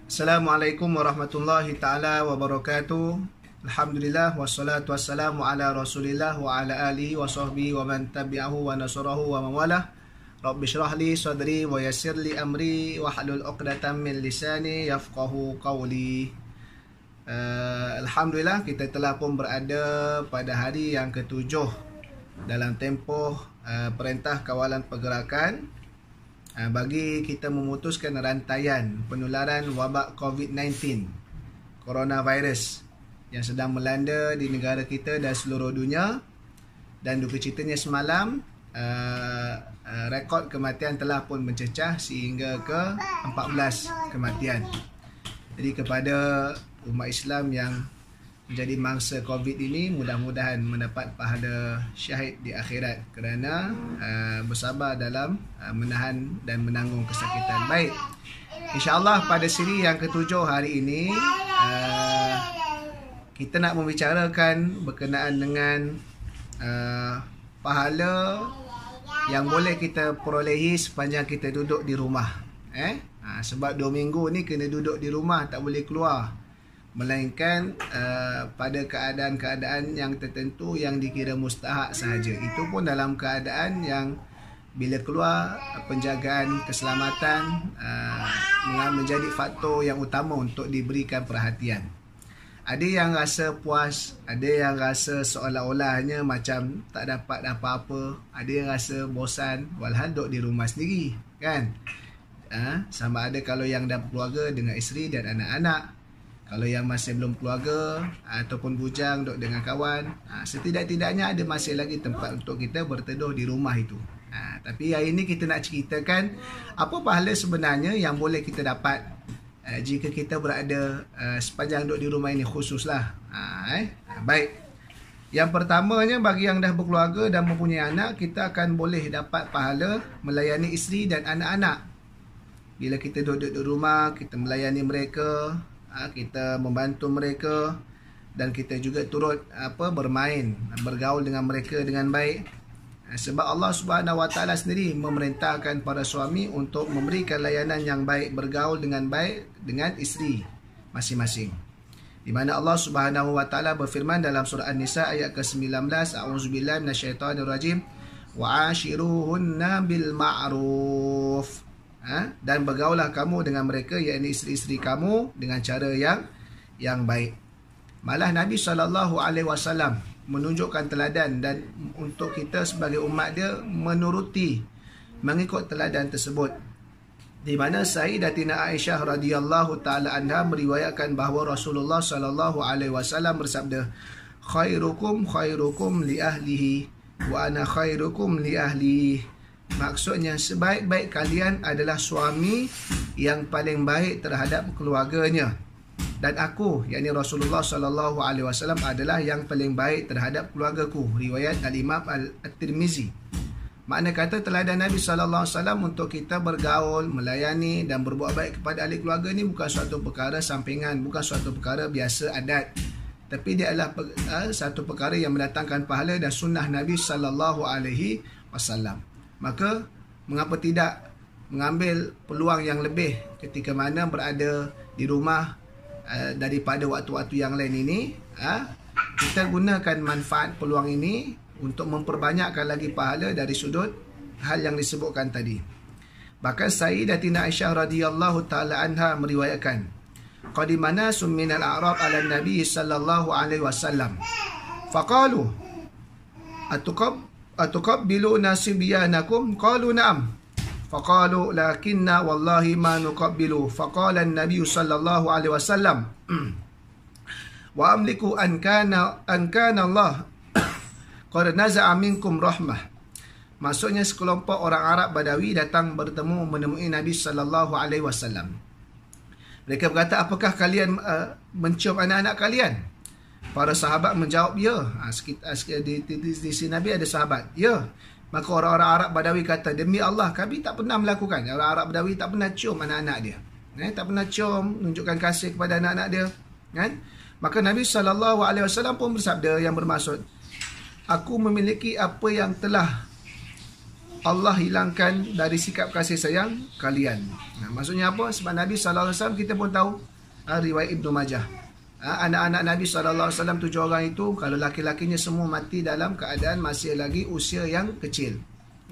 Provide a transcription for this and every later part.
Assalamualaikum warahmatullahi taala wabarakatuh. Alhamdulillah wassalatu wassalamu ala Rasulillah wa ala alihi wa sahbihi wa man tabi'ahu wa nasarahu wa mawalah. Rabbi shrah li sadri wa yassir li amri wa hlul 'uqdatam min lisani yafqahu qawli. Alhamdulillah, kita telah pun berada pada hari yang ketujuh dalam tempoh Perintah Kawalan Pergerakan bagi kita memutuskan rantaian penularan wabak COVID-19 coronavirus yang sedang melanda di negara kita dan seluruh dunia. Dan duka citanya semalam rekod kematian telah pun mencecah sehingga ke 14 kematian. Jadi kepada umat Islam yang menjadi mangsa COVID ini, mudah-mudahan mendapat pahala syahid di akhirat kerana bersabar dalam menahan dan menanggung kesakitan. Baik, insya-Allah pada siri yang ketujuh hari ini kita nak membicarakan berkenaan dengan pahala yang boleh kita perolehi sepanjang kita duduk di rumah. Sebab 2 minggu ni kena duduk di rumah, tak boleh keluar, melainkan pada keadaan-keadaan yang tertentu yang dikira mustahak sahaja. Itu pun dalam keadaan yang bila keluar, penjagaan keselamatan menjadi faktor yang utama untuk diberikan perhatian. Ada yang rasa puas, ada yang rasa seolah-olahnya macam tak dapat apa-apa, ada yang rasa bosan walhal duduk di rumah sendiri, kan? Sama ada kalau yang dah berkeluarga dengan isteri dan anak-anak, kalau yang masih belum keluarga ataupun bujang duduk dengan kawan, setidak-tidaknya ada masih lagi tempat untuk kita berteduh di rumah itu. Tapi hari ini kita nak ceritakan apa pahala sebenarnya yang boleh kita dapat jika kita berada sepanjang duduk di rumah ini khususlah. Baik. Yang pertamanya, bagi yang dah berkeluarga dan mempunyai anak, kita akan boleh dapat pahala melayani isteri dan anak-anak. Bila kita duduk di rumah, kita melayani mereka, kita membantu mereka, dan kita juga turut bermain, bergaul dengan mereka dengan baik. Sebab Allah Subhanahu Wa Taala sendiri memerintahkan para suami untuk memberikan layanan yang baik, bergaul dengan baik dengan isteri masing-masing. Di mana Allah Subhanahu Wa Taala berfirman dalam surah An-Nisa ayat ke-19, A'udzubillahi minasyaitonirrajim, wa ashiruhunna bil ma'ruf. Dan bergaulah kamu dengan mereka, yakni isteri-isteri kamu, dengan cara yang baik. Malah Nabi SAW menunjukkan teladan, dan untuk kita sebagai umat dia menuruti, mengikut teladan tersebut. Di mana Sayyidatina Aisyah radhiyallahu taala anha meriwayatkan bahawa Rasulullah SAW bersabda, khairukum khairukum li ahlihi wa ana khairukum li ahli. Maksudnya, sebaik-baik kalian adalah suami yang paling baik terhadap keluarganya, dan aku, yakni Rasulullah SAW, adalah yang paling baik terhadap keluargaku. Riwayat Al-Imam At-Tirmizi. Makna kata teladan Nabi SAW untuk kita bergaul, melayani dan berbuat baik kepada ahli keluarga ni bukan suatu perkara sampingan, bukan suatu perkara biasa adat, tapi dia adalah satu perkara yang mendatangkan pahala dan sunnah Nabi SAW. Maka mengapa tidak mengambil peluang yang lebih ketika mana berada di rumah daripada waktu-waktu yang lain ini. Kita gunakan manfaat peluang ini untuk memperbanyakkan lagi pahala dari sudut hal yang disebutkan tadi. Bahkan Sayyidatina Aisyah radhiyallahu taala anha meriwayatkan, qadimana minal a'rab ala nabi sallallahu alaihi wasallam faqalu atuqabbiluna sibyanakum, qalu na'am, faqalu lakinna wallahi ma nuqabbilu, faqala an-nabiy sallallahu alaihi wasallam wa amliku an kana Allah qad naza'a minkum rahmah. Maksudnya, sekelompok orang Arab Badawi datang bertemu menemui Nabi sallallahu alaihi wasallam. Mereka berkata, apakah kalian mencium anak-anak kalian? Para sahabat menjawab, ya. Di sini Nabi ada sahabat, ya. Maka orang-orang Arab Badawi kata, demi Allah, kami tak pernah melakukan. Orang Arab Badawi tak pernah cium anak-anak dia, tak pernah cium, menunjukkan kasih kepada anak-anak dia, kan? Maka Nabi SAW pun bersabda yang bermaksud, aku memiliki apa yang telah Allah hilangkan dari sikap kasih sayang kalian. Maksudnya apa? Sebab Nabi SAW kita pun tahu, riwayat Ibnu Majah, anak-anak Nabi SAW 7 orang itu, kalau laki-lakinya semua mati dalam keadaan masih lagi usia yang kecil,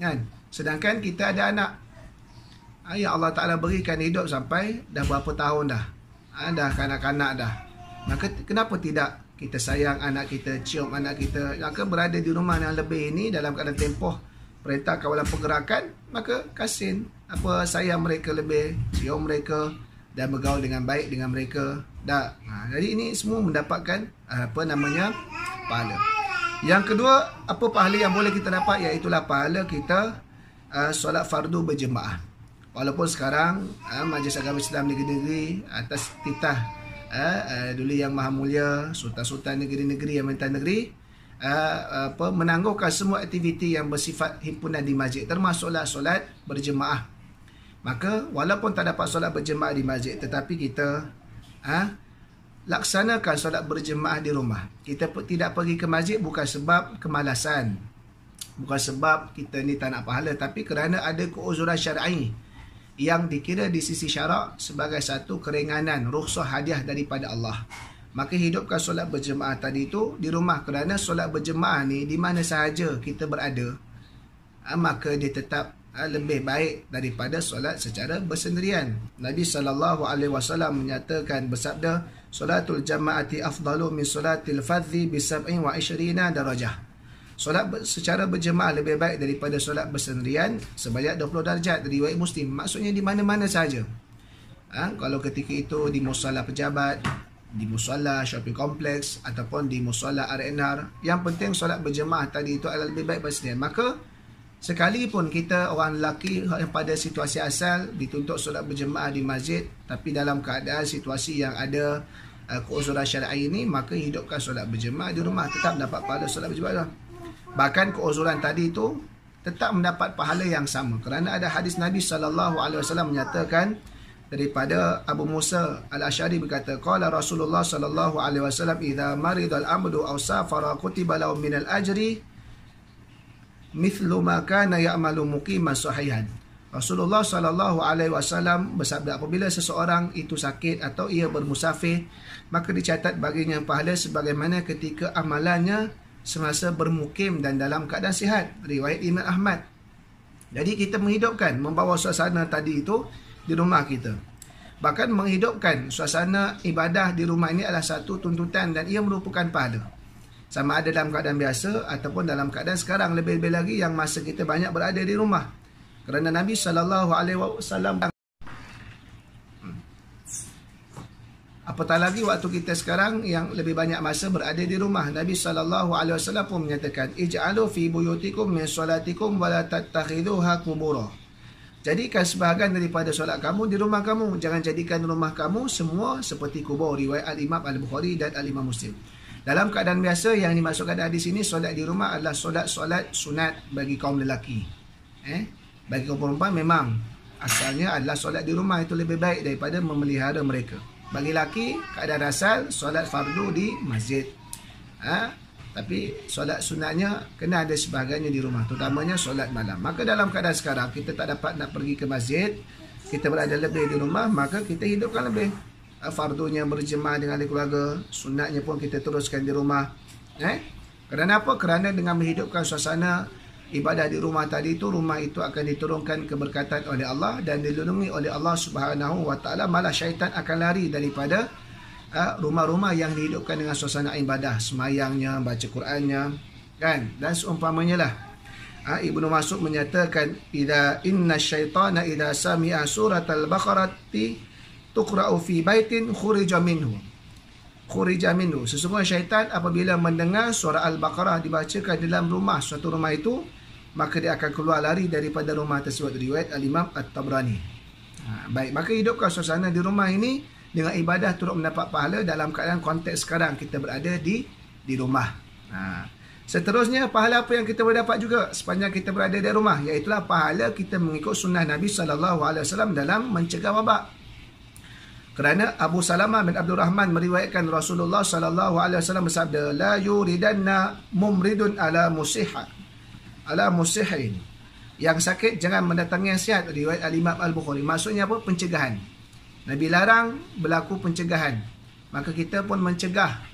kan? Sedangkan kita ada anak, yang Allah Ta'ala berikan hidup sampai dah berapa tahun dah, dah kanak-kanak dah. Maka kenapa tidak kita sayang anak kita, cium anak kita, maka berada di rumah yang lebih ini dalam keadaan tempoh perintah kawalan pergerakan, maka kasih sayang mereka lebih, cium mereka dan bergaul dengan baik dengan mereka. Jadi ini semua mendapatkan pahala. Yang kedua, apa pahala yang boleh kita dapat? Iaitulah pahala kita solat fardu berjemaah. Walaupun sekarang Majlis Agama Islam negeri-negeri atas titah dulu Yang Maha Mulia, sultan-sultan negeri-negeri yang mentan negeri menangguhkan semua aktiviti yang bersifat himpunan di masjid, termasuklah solat berjemaah. Maka walaupun tak dapat solat berjemaah di masjid, tetapi kita laksanakan solat berjemaah di rumah. Kita tidak pergi ke masjid bukan sebab kemalasan, bukan sebab kita ni tak nak pahala, tapi kerana ada keuzuran syar'i yang dikira di sisi syarak sebagai satu keringanan, rukhsah, hadiah daripada Allah. Maka hidupkan solat berjemaah tadi itu di rumah, kerana solat berjemaah ni di mana sahaja kita berada, maka dia tetap lebih baik daripada solat secara bersendirian. Nabi SAW menyatakan, bersabda, solatul jamaati afdalu min solatil fadhi bi 27 darajah. Solat secara berjemaah lebih baik daripada solat bersendirian sebanyak 20 darjat, riwayat Muslim. Maksudnya di mana-mana saja. Kalau ketika itu di musalla pejabat, di musalla shopping kompleks, ataupun di musalla RNR, yang penting solat berjemaah tadi itu adalah lebih baik bersendirian. Maka sekalipun kita orang lelaki yang pada situasi asal dituntut solat berjemaah di masjid, tapi dalam keadaan situasi yang ada keuzuran syar'i ini, maka hidupkan solat berjemaah di rumah, tetap mendapat pahala solat berjemaah. Bahkan keuzuran tadi itu tetap mendapat pahala yang sama, kerana ada hadis Nabi SAW menyatakan daripada Abu Musa Al-Asy'ari berkata, qala Rasulullah SAW, idza maridal amdu aw safara kutiba lahu minal ajri mithlu ma kana ya'malu muqiman sahihan. Rasulullah SAW bersabda, apabila seseorang itu sakit atau ia bermusafir, maka dicatat baginya pahala sebagaimana ketika amalannya semasa bermukim dan dalam keadaan sihat, riwayat Imam Ahmad. Jadi kita menghidupkan, membawa suasana tadi itu di rumah kita. Bahkan menghidupkan suasana ibadah di rumah ini adalah satu tuntutan dan ia merupakan pahala. Sama ada dalam keadaan biasa ataupun dalam keadaan sekarang, lebih-lebih lagi yang masa kita banyak berada di rumah. Kerana Nabi SAW, apatah lagi waktu kita sekarang yang lebih banyak masa berada di rumah, Nabi SAW pun menyatakan, ij'alu fi buyutikum min salatikum wa la tattakhidhuha qubura. Jadikan sebahagian daripada solat kamu di rumah kamu, jangan jadikan rumah kamu semua seperti kubur, riwayat Al-Imam Al-Bukhari dan Al-Imam Muslim. Dalam keadaan biasa yang dimasukkan di sini, solat di rumah adalah solat sunat bagi kaum lelaki. Bagi kaum perempuan memang asalnya adalah solat di rumah itu lebih baik daripada memelihara mereka. Bagi laki, keadaan asal solat fardu di masjid. Tapi solat sunatnya kena ada sebahagiannya di rumah, terutamanya solat malam. Maka dalam keadaan sekarang kita tak dapat nak pergi ke masjid, kita berada lebih di rumah, maka kita hidupkan lebih fardunya berjemaah dengan keluarga, sunatnya pun kita teruskan di rumah. Kerana apa? Kerana dengan menghidupkan suasana ibadah di rumah tadi itu, rumah itu akan diturunkan keberkatan oleh Allah dan dilindungi oleh Allah Subhanahu wa taala. Malah syaitan akan lari daripada rumah-rumah yang dihidupkan dengan suasana ibadah, semayangnya, baca Qurannya, kan? Dan seumpamanya lah. Ibnu Mas'ud menyatakan, idza inna syaitana idza sami'a suratal baqarati tuqra'u fi baitin khurija minhu. Sesungguhnya syaitan apabila mendengar surah Al-Baqarah dibacakan dalam rumah, suatu rumah itu, maka dia akan keluar lari daripada rumah tersebut, riwayat Al-Imam At-Tabrani. Baik, maka hidupkan suasana di rumah ini dengan ibadah turut mendapat pahala dalam keadaan konteks sekarang kita berada di rumah. Seterusnya, pahala apa yang kita boleh dapat juga sepanjang kita berada di rumah, iaitulah pahala kita mengikut sunnah Nabi SAW dalam mencegah wabak. Kerana Abu Salamah bin Abdul Rahman meriwayatkan Rasulullah SAW bersabda, la yuridanna mumridun ala musihin yang sakit jangan mendatangi yang sihat. Riwayat Al-Imam Al-Bukhari. Maksudnya apa? Pencegahan. Nabi larang berlaku pencegahan. Maka kita pun mencegah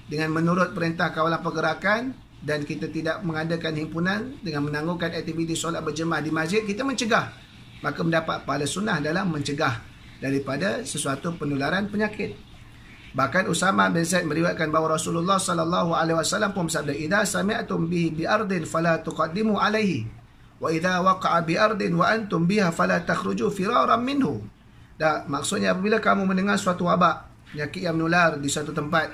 dengan menurut perintah kawalan pergerakan, dan kita tidak mengadakan himpunan dengan menangguhkan aktiviti solat berjemaah di masjid. Kita mencegah, maka mendapat pahala sunnah dalam mencegah daripada sesuatu penularan penyakit. Bahkan Usama bin Zaid meriwayatkan bahawa Rasulullah sallallahu alaihi wasallam pun bersabda, "Idza sami'tum bihi bi ardin fala tuqaddimu alaihi, wa idza waqa'a bi ardin wa antum biha fala takhruju firaran minhu." Maksudnya apabila kamu mendengar suatu wabak, penyakit yang menular di suatu tempat,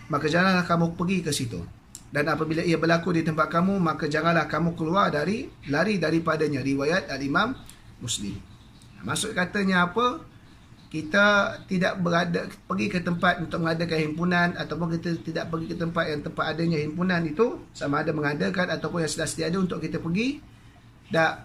maka janganlah kamu pergi ke situ. Dan apabila ia berlaku di tempat kamu, maka janganlah kamu keluar lari daripadanya. Riwayat Al-Imam Muslim. Maksud katanya apa? Kita tidak pergi ke tempat untuk mengadakan himpunan, ataupun kita tidak pergi ke tempat yang tempat adanya himpunan itu, sama ada mengadakan ataupun yang sudah sedia ada untuk kita pergi.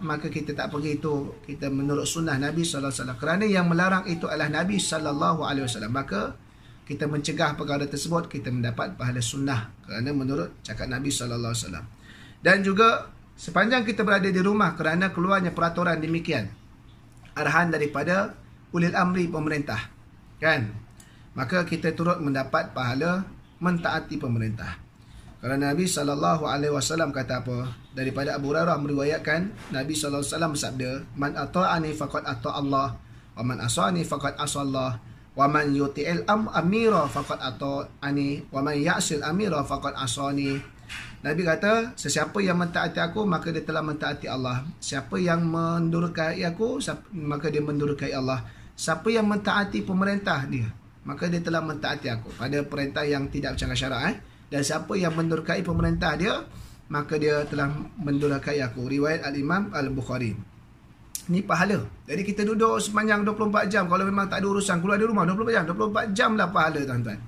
Maka kita tak pergi itu, kita menurut sunnah Nabi SAW. Kerana yang melarang itu adalah Nabi SAW. Maka kita mencegah perkara tersebut, kita mendapat pahala sunnah. Kerana menurut cakap Nabi SAW. Dan juga sepanjang kita berada di rumah, kerana keluarnya peraturan demikian, arahan daripada ulil amri pemerintah, kan, maka kita turut mendapat pahala mentaati pemerintah. Kerana Nabi SAW kata apa? Daripada Abu Hurairah meriwayatkan, Nabi SAW bersabda, "Man ata'ani faqad ata'allah, wa man asani faqad asallah, wa man yuti'il amira faqad ata'ani, wa man ya'sil amira faqad asani." Nabi kata, sesiapa yang mentaati aku, maka dia telah mentaati Allah. Siapa yang mendurhakai aku, maka dia mendurhakai Allah. Siapa yang mentaati pemerintah dia, maka dia telah mentaati aku pada perintah yang tidak bercanggah syarak. Dan siapa yang mendurhakai pemerintah dia, maka dia telah mendurhakai aku. Riwayat Al-Imam Al-Bukhari. Ni pahala. Jadi kita duduk sepanjang 24 jam. Kalau memang tak ada urusan, keluar dari rumah 24 jam lah pahala, tuan-tuan.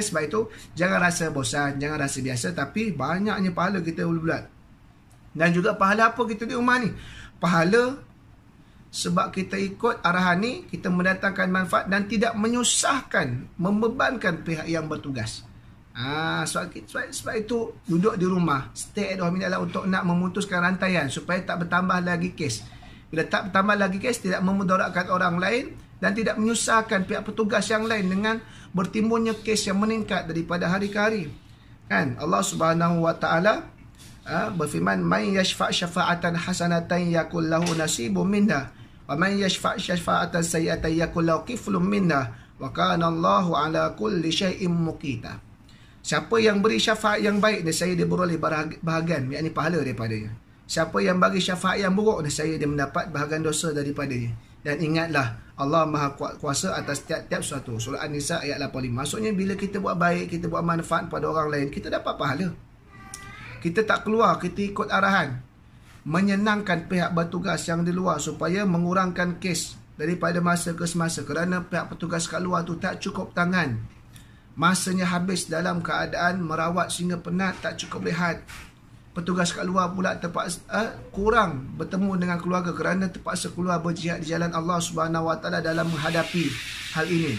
Sebab itu jangan rasa bosan, jangan rasa biasa, tapi banyaknya pahala kita boleh buat. Dan juga pahala apa kita di rumah ni? Pahala sebab kita ikut arahan ni, kita mendatangkan manfaat dan tidak menyusahkan, membebankan pihak yang bertugas. Sebab itu duduk di rumah, stay at home adalah untuk nak memutuskan rantaian supaya tak bertambah lagi kes. Bila tak bertambah lagi kes, tidak memudaratkan orang lain dan tidak menyusahkan pihak petugas yang lain dengan bertimbulnya kes yang meningkat daripada hari ke hari. Kan Allah Subhanahu wa taala berfirman, "Man yashfa' syafa'atan hasanatan yakul lahu nasibun minha, wa man yashfa' syafa'atan sayyi'atan yakul lahu kiflun minha, wa kana Allahu ala kulli syai'in muqita." Siapa yang beri syafaat yang baik, nescaya dia beroleh bahagian, yakni pahala daripadanya. Siapa yang bagi syafaat yang buruk, nescaya dia mendapat bahagian dosa daripadanya. Dan ingatlah, Allah Maha Kuasa atas tiap-tiap sesuatu. Surah An-Nisa ayat 85. Maksudnya bila kita buat baik, kita buat manfaat pada orang lain, kita dapat pahala. Kita tak keluar, kita ikut arahan, menyenangkan pihak bertugas yang di luar supaya mengurangkan kes daripada masa ke semasa. Kerana pihak petugas kat luar tu tak cukup tangan, masanya habis dalam keadaan merawat sehingga penat, tak cukup rehat. Petugas kat luar pula terpaksa kurang bertemu dengan keluarga kerana terpaksa keluar berjihad di jalan Allah Subhanahu wa taala dalam menghadapi hal ini.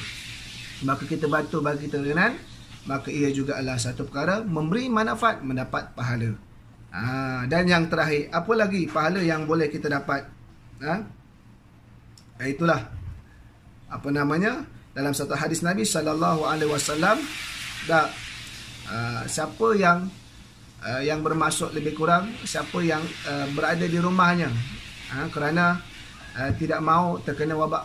Maka kita bantu bagi kita dengan, maka ia juga adalah satu perkara memberi manfaat, mendapat pahala. Dan yang terakhir, apa lagi pahala yang boleh kita dapat? Itulah apa namanya, dalam satu hadis Nabi SAW, siapa yang bermaksud lebih kurang, siapa yang berada di rumahnya kerana tidak mahu terkena wabak,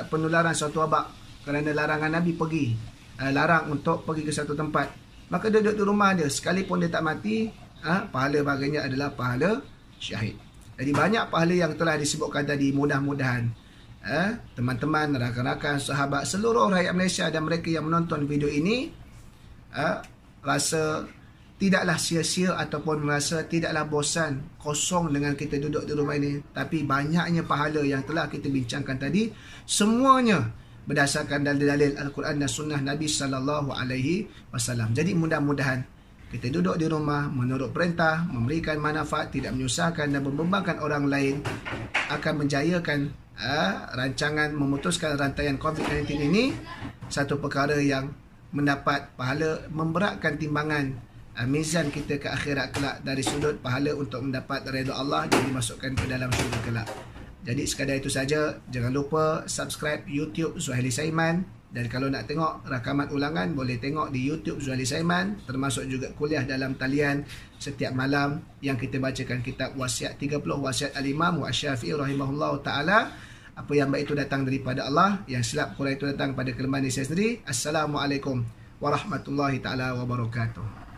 penularan suatu wabak, kerana larangan Nabi pergi, larang untuk pergi ke satu tempat, maka dia duduk di rumah dia, sekalipun dia tak mati, pahala baginya adalah pahala syahid. Jadi banyak pahala yang telah disebutkan tadi. Mudah-mudahan teman-teman, rakan-rakan, sahabat, seluruh rakyat Malaysia dan mereka yang menonton video ini rasa tidaklah sia-sia ataupun merasa tidaklah bosan, kosong dengan kita duduk di rumah ini. Tapi banyaknya pahala yang telah kita bincangkan tadi, semuanya berdasarkan dalil-dalil Al-Quran dan Sunnah Nabi SAW. Jadi mudah-mudahan kita duduk di rumah menurut perintah, memberikan manfaat, tidak menyusahkan dan membebankan orang lain, akan menjayakan rancangan memutuskan rantaian COVID-19 ini, satu perkara yang mendapat pahala, memberatkan timbangan mizan kita ke akhirat kelak dari sudut pahala untuk mendapat redha Allah dan dimasukkan ke dalam syurga kelak. Jadi sekadar itu saja. Jangan lupa subscribe YouTube Zuhaili Saiman, dan kalau nak tengok rakaman ulangan boleh tengok di YouTube Zuhaili Saiman, termasuk juga kuliah dalam talian setiap malam yang kita bacakan kitab wasiat 30 wasiat al-Imam Asy-Syafi'i rahimahullahu taala. Apa yang baik itu datang daripada Allah, yang silap kurang itu datang pada kelemahan diri saya sendiri. Assalamualaikum warahmatullahi taala wabarakatuh.